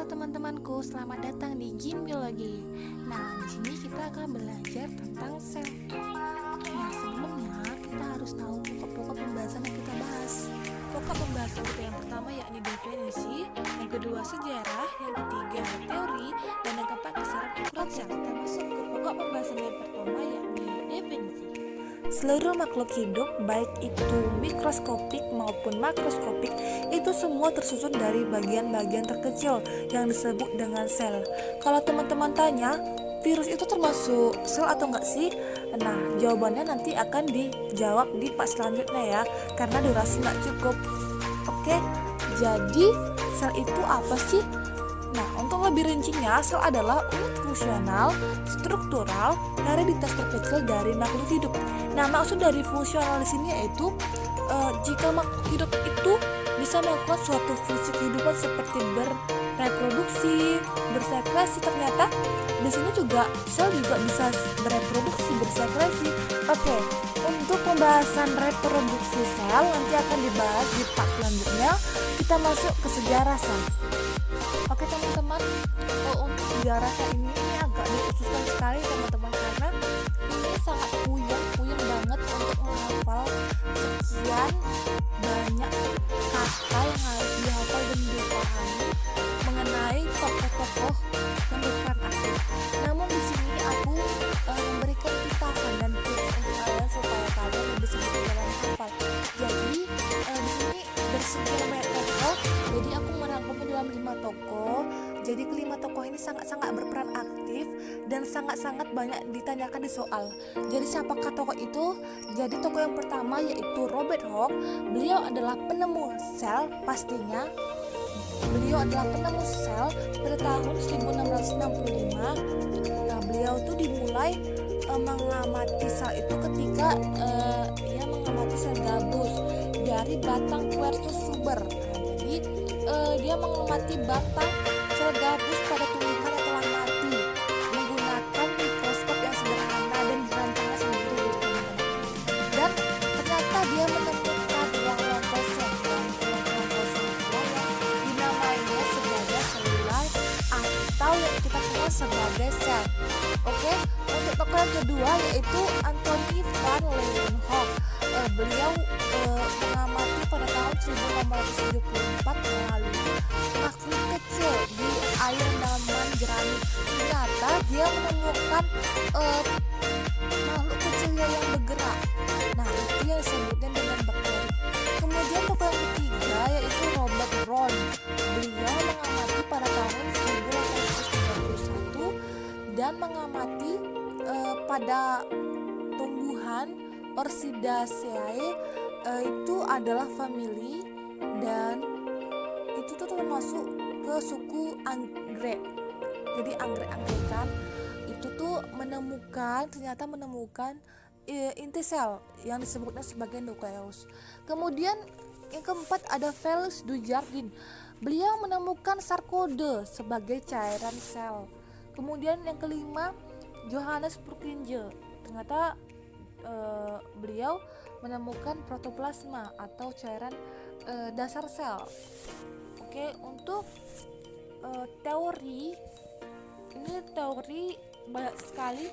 teman-temanku, selamat datang di Gym Biologi. Nah, di sini kita akan belajar tentang sel. Nah, sebelumnya kita harus tahu pokok-pokok pembahasan yang kita bahas. Pokok pembahasan kita yang pertama yakni definisi, yang kedua sejarah, yang ketiga teori, dan yang keempat kisaran ukuran sel. Kita masuk ke pokok pembahasan yang pertama yakni definisi. Seluruh makhluk hidup, baik itu mikroskopik maupun makroskopik, itu semua tersusun dari bagian-bagian terkecil yang disebut dengan sel. Kalau teman-teman tanya, virus itu termasuk sel atau enggak sih? Nah, jawabannya nanti akan dijawab di part selanjutnya ya, karena durasi nggak cukup. Oke, jadi sel itu apa sih? Nah, untuk lebih rincinya, sel adalah unit fungsional, struktural, hereditas terkecil dari makhluk hidup. Nah, maksud dari fungsional di sini yaitu jika makhluk hidup itu bisa melakukan suatu fungsi kehidupan seperti bereproduksi, bersekresi, ternyata di sini juga sel juga bisa bereproduksi, bersekresi. Oke, untuk pembahasan reproduksi sel nanti akan dibahas di part selanjutnya. Kita masuk ke sejarah sel. Oke teman-teman, untuk sejarah sel ini agak dikhususkan sekali teman-teman, karena ini sangat puyeng banget untuk menghafal sekian banyak kata yang harus dihafal dan dipahami mengenai tokoh-tokoh yang berperan aktif. Namun di sini aku memberikan pitahan dan tips untuk kalian supaya kalian lebih sedikit dalam hafal. Jadi di sini bersekian banyak tokoh, jadi aku merangkumnya dalam 5 tokoh. Jadi kelima tokoh ini sangat-sangat berperan aktif dan sangat-sangat banyak ditanyakan di soal. Jadi siapakah tokoh itu? Jadi tokoh yang pertama yaitu Robert Hooke. Beliau adalah penemu sel pastinya. Beliau adalah penemu sel pada tahun 1665. Nah, beliau tuh dimulai mengamati sel itu ketika ia mengamati sel gabus dari batang Quercus suber. Nah, jadi dia mengamati batang sel gabus pada tumbuhan yang telah mati menggunakan mikroskop yang sederhana dan dirancangnya sendiri gitu teman-teman. Dan ternyata dia menemukan ruang-ruang kosong yang dinamainya sebagai selular atau yang kita kenal sebagai sel. Oke, untuk tokoh yang kedua yaitu Anthony van Leeuwenhoek. Beliau mengamati pada tahun 1874 melalui makhluk kecil di air naman jerami. Ternyata dia menemukan makhluk kecil yang bergerak. Nah, itu yang disebutnya dengan bakteri. Kemudian tokoh yang ketiga yaitu Robert Brown. Beliau mengamati pada tahun 1831 dan mengamati pada tumbuhan Orchidaceae, itu adalah famili dan itu tuh termasuk ke suku anggrek. Jadi anggrek-anggekan itu tuh ternyata menemukan inti sel yang disebutnya sebagai nukleus. Kemudian yang keempat ada Felix Dujardin. Beliau menemukan sarkode sebagai cairan sel. Kemudian yang kelima Johannes Purkinje. Ternyata beliau menemukan protoplasma atau cairan dasar sel. Oke, untuk teori ini teori banyak sekali,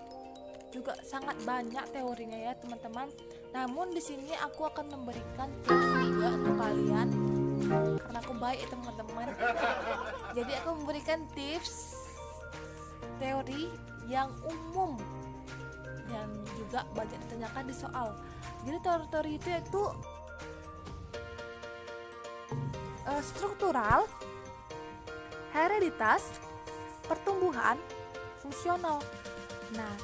juga sangat banyak teorinya ya teman-teman. Namun di sini aku akan memberikan tips juga untuk kalian karena aku baik ya teman-teman. Jadi aku memberikan tips teori yang umum dan juga banyak ditanyakan di soal. Jadi teori-teori itu yaitu struktural, hereditas, pertumbuhan, fungsional. Nah,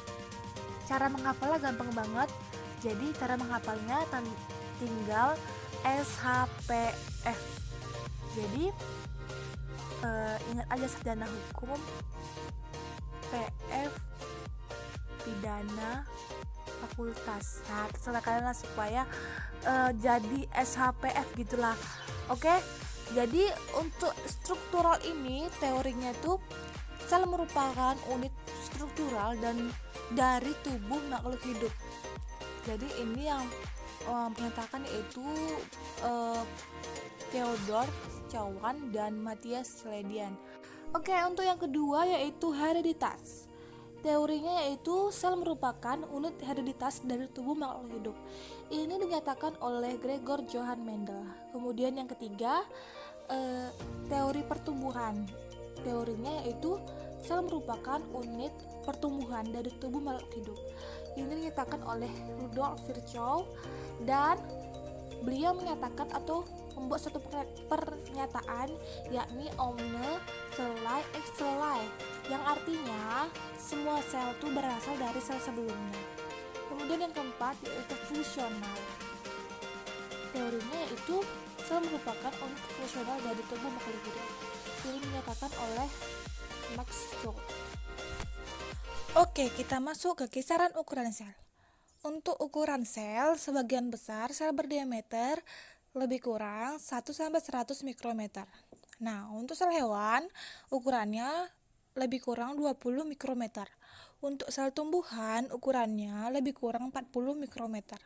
cara menghafalnya gampang banget. Jadi cara menghafalnya tinggal SHPF. Jadi ingat aja sarjana hukum, PF pidana, fakultas. Nah, terserah kalian lah supaya jadi SHPF gitulah. Oke, jadi untuk struktural ini teorinya itu sel merupakan unit struktural dan dari tubuh makhluk hidup. Jadi ini yang menyatakan yaitu Theodor Schwann dan Matthias Sledian. Oke, untuk yang kedua yaitu hereditas. Teorinya yaitu sel merupakan unit hereditas dari tubuh makhluk hidup. Ini dinyatakan oleh Gregor Johann Mendel. Kemudian yang ketiga, teori pertumbuhan. Teorinya yaitu sel merupakan unit pertumbuhan dari tubuh makhluk hidup. Ini dinyatakan oleh Rudolf Virchow, dan beliau menyatakan atau membuat satu pernyataan, yakni omne cellulae ex cellulae, yang artinya semua sel itu berasal dari sel sebelumnya. Kemudian yang keempat yaitu fungsional. Teorinya yaitu sel merupakan unit fungsional dari tubuh makhluk hidup. Ini dinyatakan oleh Max Planck. Oke, kita masuk ke kisaran ukuran sel. Untuk ukuran sel, sebagian besar sel berdiameter lebih kurang 1-100 mikrometer. Nah, untuk sel hewan, ukurannya lebih kurang 20 mikrometer. Untuk sel tumbuhan, ukurannya lebih kurang 40 mikrometer.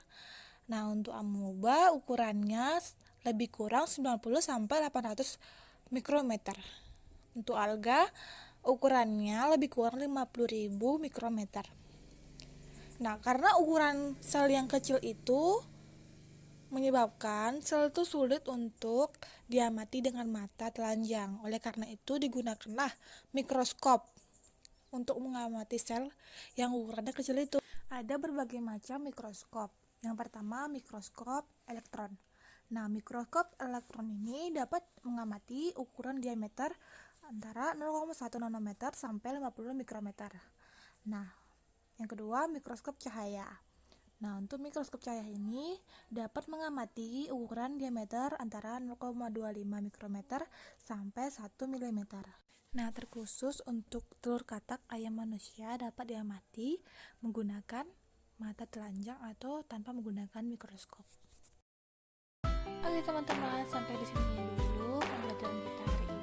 Nah, untuk amoeba, ukurannya lebih kurang 90-800 mikrometer. Untuk alga, ukurannya lebih kurang 50.000 mikrometer. Nah, karena ukuran sel yang kecil itu menyebabkan sel itu sulit untuk diamati dengan mata telanjang. Oleh karena itu digunakanlah mikroskop untuk mengamati sel yang ukurannya kecil itu. Ada berbagai macam mikroskop. Yang pertama, mikroskop elektron. Nah, mikroskop elektron ini dapat mengamati ukuran diameter antara 0,1 nanometer sampai 50 mikrometer. Nah, yang kedua, mikroskop cahaya. Nah, untuk mikroskop cahaya ini dapat mengamati ukuran diameter antara 0,25 mikrometer sampai 1 mm. Nah, terkhusus untuk telur katak ayam manusia dapat diamati menggunakan mata telanjang atau tanpa menggunakan mikroskop. Oke teman-teman, sampai di sini dulu pembelajaran kita hari ini.